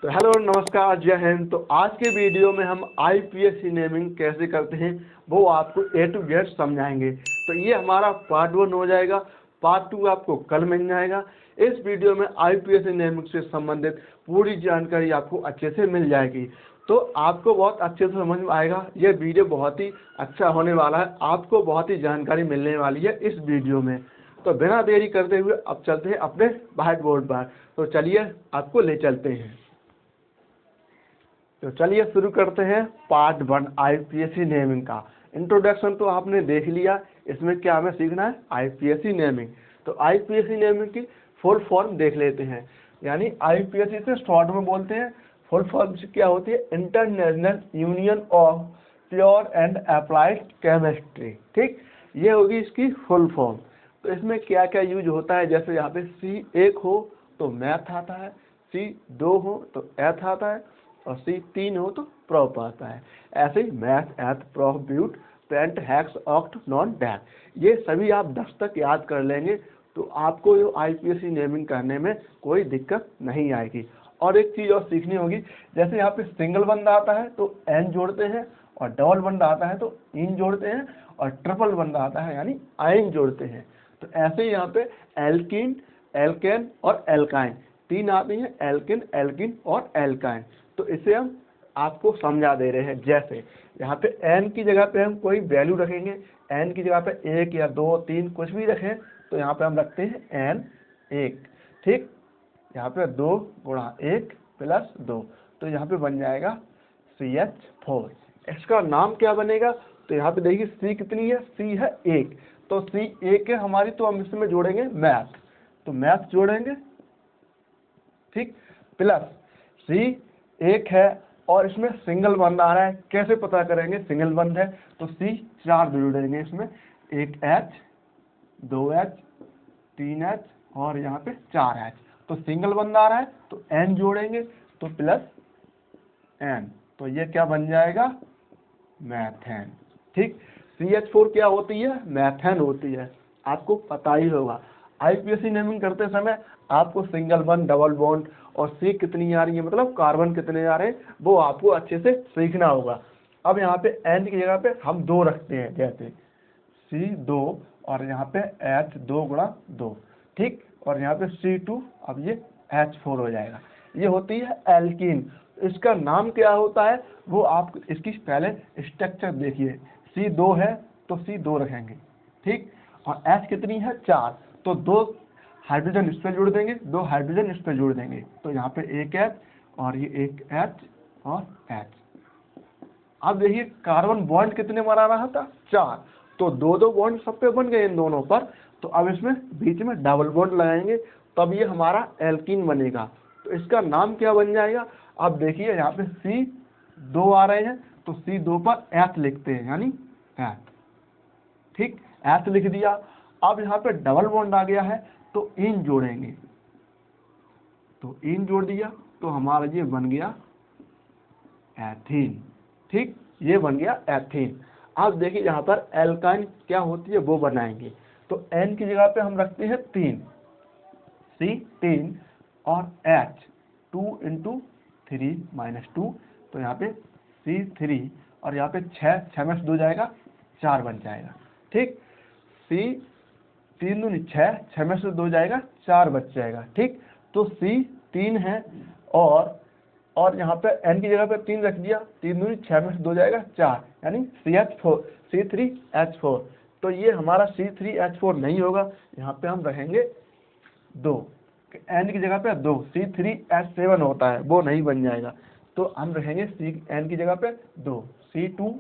तो हेलो नमस्कार जय हिंद। तो आज के वीडियो में हम आईपीएससी नेमिंग कैसे करते हैं वो आपको ए टू जेड समझाएंगे। तो ये हमारा पार्ट 1 हो जाएगा। पार्ट 2 आपको कल मिल जाएगा। इस वीडियो में आईपीएससी नेमिंग से संबंधित पूरी जानकारी आपको अच्छे से मिल जाएगी। तो आपको बहुत अच्छे से समझ में आएगा। ये वीडियो बहुत ही अच्छा होने वाला है, आपको बहुत ही जानकारी मिलने वाली है इस वीडियो में। तो बिना देरी करते हुए अब चलते हैं अपने व्हाइट बोर्ड पर। तो चलिए आपको ले चलते हैं। तो चलिए शुरू करते हैं पार्ट 1 आईपीएससी नेमिंग का। इंट्रोडक्शन तो आपने देख लिया, इसमें क्या हमें सीखना है आईपीएससी नेमिंग। तो आईपीएससी नेमिंग की फुल फॉर्म देख लेते हैं। यानी आईपीएससी से शॉर्ट में बोलते हैं, फुल फॉर्म क्या होती है, international union of pure and applied chemistry. ठीक, ये होगी इसकी फुल फॉर्म। तो इसमें क्या क्या यूज होता है, जैसे यहाँ पे C1 हो तो मैथ आता है, C2 हो तो एथ आता है और C3 हो तो प्रॉप आता है। ऐसे ही meth, eth, prop, but, pent, hex, oct, non, dec, ये सभी आप 10 तक याद कर लेंगे तो आपको जो आईपीएससी नेमिंग करने में कोई दिक्कत नहीं आएगी। और एक चीज़ और सीखनी होगी, जैसे यहाँ पे सिंगल बंद आता है तो एन जोड़ते हैं, और डबल बंद आता है तो इन जोड़ते हैं, और ट्रिपल बंद आता है यानी आइन जोड़ते हैं। तो ऐसे ही यहाँ पे एल्कीन, एल्केन और एल्काइन तीन आती हैं, एल्किन, एल्किन और एल्काइन। तो इसे हम आपको समझा दे रहे हैं। जैसे यहाँ पे एन की जगह पे हम कोई वैल्यू रखेंगे, एन की जगह पे 1 या 2, 3 कुछ भी रखें, तो यहाँ पे हम रखते हैं एन 1। ठीक, यहाँ पे 2 गुणा 1 प्लस 2, तो यहाँ पे बन जाएगा CH4। इसका नाम क्या बनेगा, तो यहाँ पे देखिए C कितनी है, C है 1, तो C 1 है हमारी, तो हम इसमें जोड़ेंगे मैथ, तो मैथ जोड़ेंगे। ठीक, प्लस C1 है और इसमें सिंगल बंद आ रहा है, कैसे पता करेंगे सिंगल बंद है, तो C4 जोड़ेंगे इसमें, 1H, 2H, 3H और यहाँ पे 4H। तो सिंगल बंद आ रहा है तो N जोड़ेंगे, तो प्लस N, तो ये क्या बन जाएगा, मैथेन। ठीक, CH4 क्या होती है, मैथेन होती है, आपको पता ही होगा। आईपीएससी नेमिंग करते समय आपको सिंगल बॉन्ड, डबल बॉन्ड और C कितनी आ रही है, मतलब कार्बन कितने आ रहे हैं, वो आपको अच्छे से सीखना होगा। अब यहाँ पे N की जगह पे हम 2 रखते हैं, जैसे C2 और यहाँ पे H2 गुणा 2। ठीक, और यहाँ पे C2, अब ये H4 हो जाएगा। ये होती है एल्कीन। इसका नाम क्या होता है वो आप इसकी पहले स्ट्रक्चर देखिए। C2 है तो C2 रखेंगे। ठीक, और H कितनी है 4, तो 2 हाइड्रोजन इस पे जोड़ देंगे, 2 हाइड्रोजन इस पे जोड़ देंगे, तो यहाँ पे 1H और ये 1H और H। अब देखिए कार्बन बॉन्ड कितने बना रहा था, 4, तो 2 बॉन्ड सब पे बन गए इन दोनों पर। तो अब इसमें बीच में डबल बॉन्ड लगाएंगे, तब ये हमारा एल्कीन बनेगा। तो इसका नाम क्या बन जाएगा, अब देखिए यहाँ पे C2 आ रहे हैं तो C2 पर एथ लिखते हैं, यानी एथ। ठीक, एथ लिख दिया। अब यहाँ पे डबल बॉन्ड आ गया है तो इन जोड़ेंगे, तो इन जोड़ दिया तो हमारा ये बन गया एथीन। ठीक, ये बन गया एथीन। अब देखिए यहाँ पर एल्काइन क्या होती है वो बनाएंगे, तो N की जगह पे हम रखते हैं 3, C3 और H 2 × 3 - 2, तो यहाँ पे C3 और यहाँ पे 6 में से 2 जाएगा 4 बन जाएगा। ठीक, C3 दूनी 6, 6 में से 2 जाएगा 4 बच जाएगा। ठीक, तो C3 है और यहाँ पे N की जगह पे 3 रख दिया, 3 दूनी 6 में से 2 जाएगा 4, यानी C3H4। तो ये हमारा C3H4 नहीं होगा, यहाँ पे हम रहेंगे 2, N की जगह पे 2, C3H7 होता है वो नहीं बन जाएगा, तो हम रहेंगे N की जगह पे 2, C2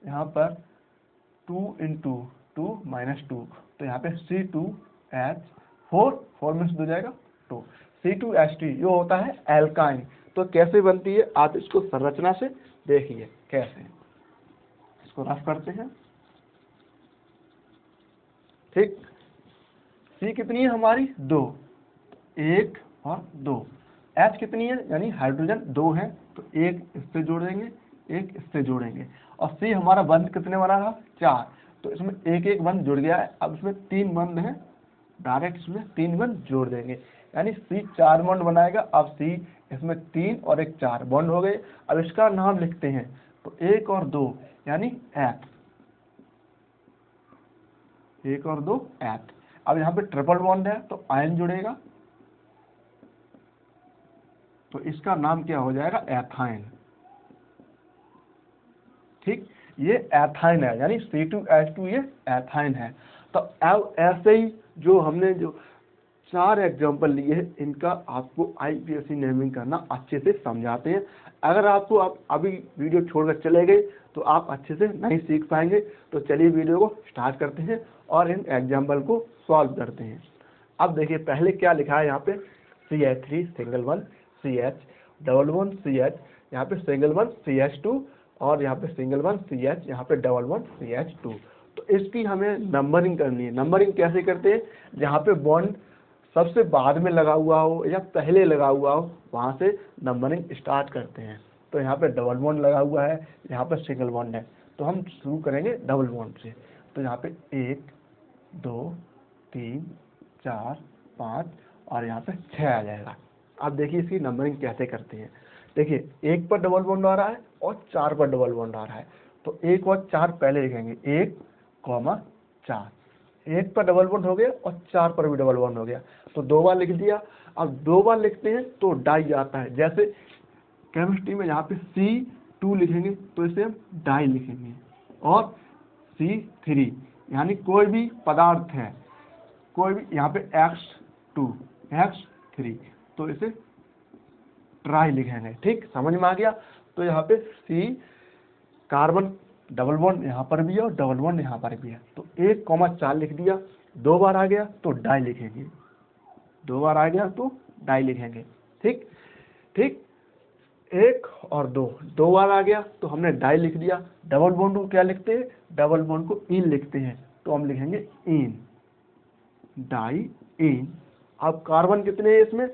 यहाँ पर 2 × 2 - 2, तो यहाँ पे C2H4, 4 में से 2 जाएगा 2, C2H3 जो होता है एल्काइन। तो कैसे बनती है आप इसको संरचना से देखिए कैसे, इसको रफ करते हैं। ठीक, C कितनी है हमारी 2, 1 और 2, H कितनी है, यानी हाइड्रोजन 2 है, तो 1 इससे जोड़ देंगे, 1 इससे जोड़ेंगे, और C हमारा बंद कितने बना था 4, तो इसमें 1 1 बंद जुड़ गया है। अब इसमें 3 बंद है, डायरेक्ट इसमें 3 बंद जोड़ देंगे, यानी C 4 बॉन्ड बनाएगा। अब C इसमें 3 और एक 4 बॉन्ड हो गए। अब इसका नाम लिखते हैं, तो 1 और 2 यानी X, 1 और 2 X। अब यहाँ पे ट्रिपल बॉन्ड है तो आयन जुड़ेगा, तो इसका नाम क्या हो जाएगा, एथाइन। ठीक, ये एथाइन है, यानी C2H2 ये एथाइन है। तो अब ऐसे ही जो हमने जो 4 एग्जाम्पल लिए हैं, इनका आपको आईपीएससी नेमिंग करना अच्छे से समझाते हैं। अगर आपको आप अभी वीडियो छोड़कर चले गए तो आप अच्छे से नहीं सीख पाएंगे। तो चलिए वीडियो को स्टार्ट करते हैं और इन एग्जाम्पल को सॉल्व करते हैं। अब देखिए पहले क्या लिखा है यहाँ पे, CH3 single one CH, double one CH, यहाँ पे सिंगल वन CH2 और यहाँ पे सिंगल वन CH, यहाँ पे डबल वन CH2। तो इसकी हमें नंबरिंग करनी है। नंबरिंग कैसे करते हैं, जहाँ पे बॉन्ड सबसे बाद में लगा हुआ हो या पहले लगा हुआ हो, वहाँ से नंबरिंग स्टार्ट करते हैं। तो यहाँ पे डबल बॉन्ड लगा हुआ है, यहाँ पे सिंगल बॉन्ड है, तो हम शुरू करेंगे डबल बॉन्ड से। तो यहाँ पे 1 2 3 4 5 और यहाँ पे 6 आ जाएगा। अब देखिए इसकी नंबरिंग कैसे करते हैं। देखिए 1 पर डबल बॉन्ड आ रहा है और 4 पर डबल बॉन्ड आ रहा है, तो 1 और 4 पहले लिखेंगे, 1, 4। 1 पर डबल बॉन्ड हो गया और 4 पर भी डबल बॉन्ड हो गया, तो 2 बार लिख दिया। अब 2 बार लिखते हैं तो डाई आता है। जैसे केमिस्ट्री में यहाँ पे C2 लिखेंगे तो इसे हम डाई लिखेंगे, और C3 यानी कोई भी पदार्थ है, कोई भी, यहाँ पे X2 X3 तो इसे ट्राई लिखेंगे। ठीक, समझ में आ गया। तो यहाँ पे C कार्बन डबल बॉन्ड यहाँ पर भी है और डबल बॉन्ड यहाँ पर भी है, तो 1,4 लिख दिया। 2 बार आ गया तो डाई लिखेंगे, 2 बार आ गया तो डाई लिखेंगे। ठीक ठीक, 1 और 2 बार आ गया तो हमने डाई लिख दिया। डबल बॉन्ड को क्या लिखते हैं, डबल बॉन्ड को इन लिखते हैं, तो हम लिखेंगे इन, डाई इन। अब कार्बन कितने हैं इसमें,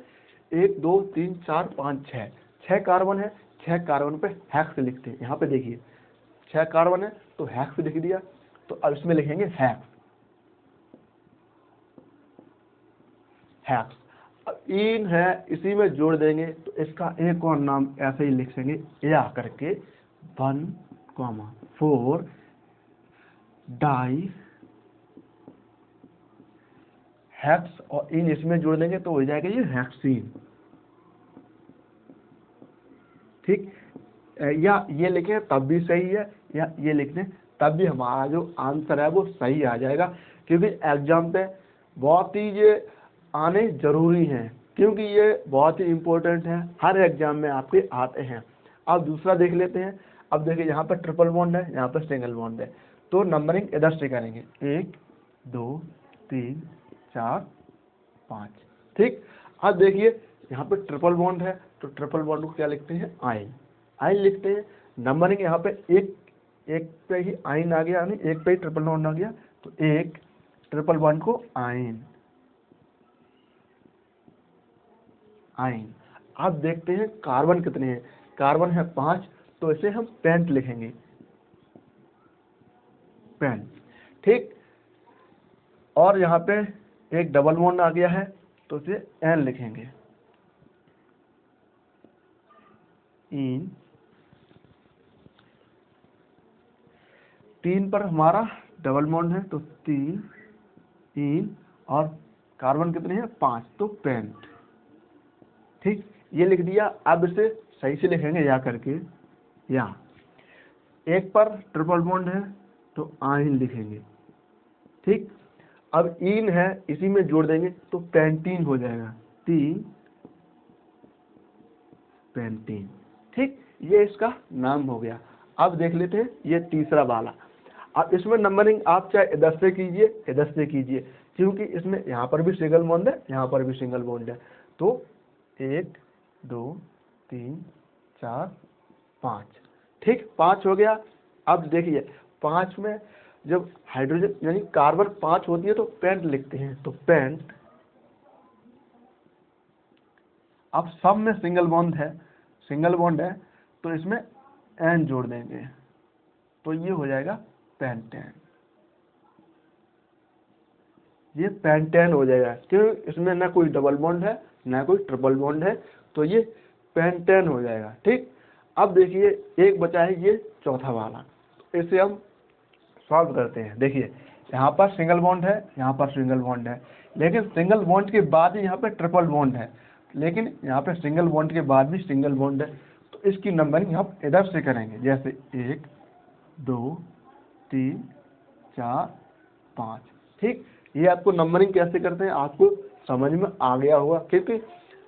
1 2 3 4 5 6, 6 कार्बन है। 6 कार्बन पे हेक्स लिखते हैं। यहाँ पे देखिए 6 कार्बन है तो हेक्स लिख दिया। तो अब इसमें लिखेंगे हेक्स, हेक्स। अब इन है, इसी में जोड़ देंगे, तो इसका एक और नाम ऐसे ही लिखेंगे या करके, 1,4 डाई हेक्स, और इन इसमें जोड़ देंगे तो हो जाएगा ये हेक्सीन। ठीक, या ये लिखें तब भी सही है, या ये लिख दें तब भी हमारा जो आंसर है वो सही आ जाएगा। क्योंकि एग्जाम पे बहुत ही ये आने जरूरी हैं, क्योंकि ये बहुत ही इम्पोर्टेंट है, हर एग्जाम में आपके आते हैं। अब दूसरा देख लेते हैं। अब देखिए यहाँ पर ट्रिपल बॉन्ड है, यहाँ पर सिंगल बॉन्ड है, तो नंबरिंग इधर से करेंगे, 1 2 3 4 5। ठीक, अब देखिए यहाँ पे ट्रिपल बॉन्ड है, तो ट्रिपल बॉन्ड को क्या लिखते हैं, आइन, आइन लिखते हैं। नंबरिंग यहाँ पे एक पे ही आइन आ गया, यानी एक पे ही ट्रिपल बॉन्ड आ गया, तो 1 ट्रिपल बॉन्ड को आइन, आइन। अब देखते हैं कार्बन कितने हैं। कार्बन है 5, तो इसे हम पेंट लिखेंगे, पेंट। ठीक, और यहाँ पे एक डबल बॉन्ड आ गया है, तो इसे एन लिखेंगे, इन। 3 पर हमारा डबल बॉन्ड है, तो 3 इन, और कार्बन कितने हैं 5, तो पेंट। ठीक, ये लिख दिया। अब इसे सही से लिखेंगे या करके, या 1 पर ट्रिपल बॉन्ड है तो आइन लिखेंगे। ठीक, अब इन है, इसी में जोड़ देंगे तो पेंटीन हो जाएगा, 3 पेंटीन। ठीक, ये इसका नाम हो गया। अब देख लेते हैं ये तीसरा वाला। अब इसमें नंबरिंग आप चाहे इधर से कीजिए, इधर से कीजिए, क्योंकि इसमें यहाँ पर भी सिंगल बॉन्ड है, यहाँ पर भी सिंगल बॉन्ड है। तो 1 2 3 4 5। ठीक, 5 हो गया। अब देखिए 5 में जब हाइड्रोजन यानी कार्बन 5 होती है तो पेंट लिखते हैं, तो पेंट। अब सब में सिंगल बॉन्ड है, सिंगल बॉन्ड है, तो इसमें एन जोड़ देंगे, तो ये हो जाएगा पेंटेन। ये पेंटेन हो जाएगा, क्यों, इसमें ना कोई डबल बॉन्ड है ना कोई ट्रिपल बॉन्ड है, तो ये पेंटेन हो जाएगा। ठीक, अब देखिए एक बचा है ये चौथा वाला, इसे हम सॉल्व करते हैं। देखिए यहाँ पर सिंगल बॉन्ड है, यहाँ पर सिंगल बॉन्ड है, लेकिन सिंगल बॉन्ड के बाद ही यहाँ पे ट्रिपल बॉन्ड है, लेकिन यहाँ पे सिंगल बॉन्ड के बाद भी सिंगल बॉन्ड है। तो इसकी नंबरिंग हम इधर से करेंगे, जैसे 1 2 3 4 5। ठीक, ये आपको नंबरिंग कैसे करते हैं आपको समझ में आ गया होगा, क्योंकि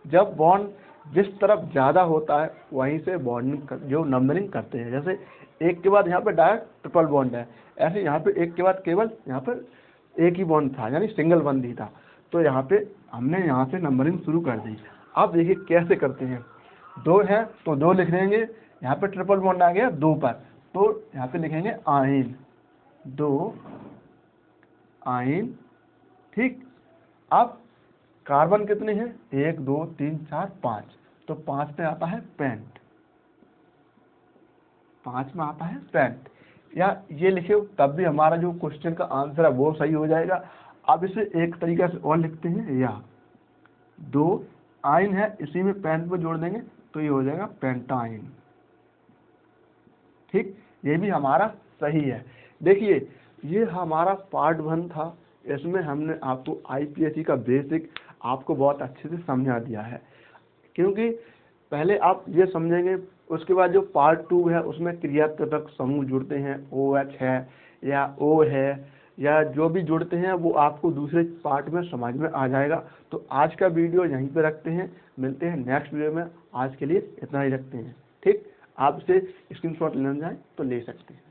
जब बॉन्ड जिस तरफ ज़्यादा होता है वहीं से बॉन्ड जो नंबरिंग करते हैं। जैसे एक के बाद यहाँ पे डायरेक्ट ट्रिपल बॉन्ड है, ऐसे यहाँ पे एक के बाद केवल यहाँ पर एक ही बॉन्ड था, यानी सिंगल बॉन्ड ही था, तो यहाँ पे हमने यहाँ से नंबरिंग शुरू कर दी। अब देखिए कैसे करते हैं, 2 है तो 2 लिख देंगे, यहाँ पे ट्रिपल बॉन्ड आ गया 2 पर, तो यहाँ पे लिखेंगे आइन, 2 आइन। ठीक, अब कार्बन कितने हैं, 1 2 3 4 5, तो 5 पे आता है पेंट, 5 में आता है पेंट, या ये लिखे तब भी हमारा जो क्वेश्चन का आंसर है वो सही हो जाएगा। अब इसे एक तरीका से और लिखते हैं, या 2 आइन है इसी में पेंट को जोड़ देंगे तो ये हो जाएगा पेंटाइन। ठीक, ये भी हमारा सही है। देखिए ये हमारा पार्ट 1 था, इसमें हमने आपको आईपीएससी का बेसिक आपको बहुत अच्छे से समझा दिया है, क्योंकि पहले आप ये समझेंगे, उसके बाद जो पार्ट 2 है उसमें क्रियात्मक समूह जुड़ते हैं, OH है या O है या जो भी जुड़ते हैं वो आपको दूसरे पार्ट में समझ में आ जाएगा। तो आज का वीडियो यहीं पे रखते हैं, मिलते हैं नेक्स्ट वीडियो में, आज के लिए इतना ही रखते हैं। ठीक, आप इसे स्क्रीनशॉट लेना चाहें तो ले सकते हैं।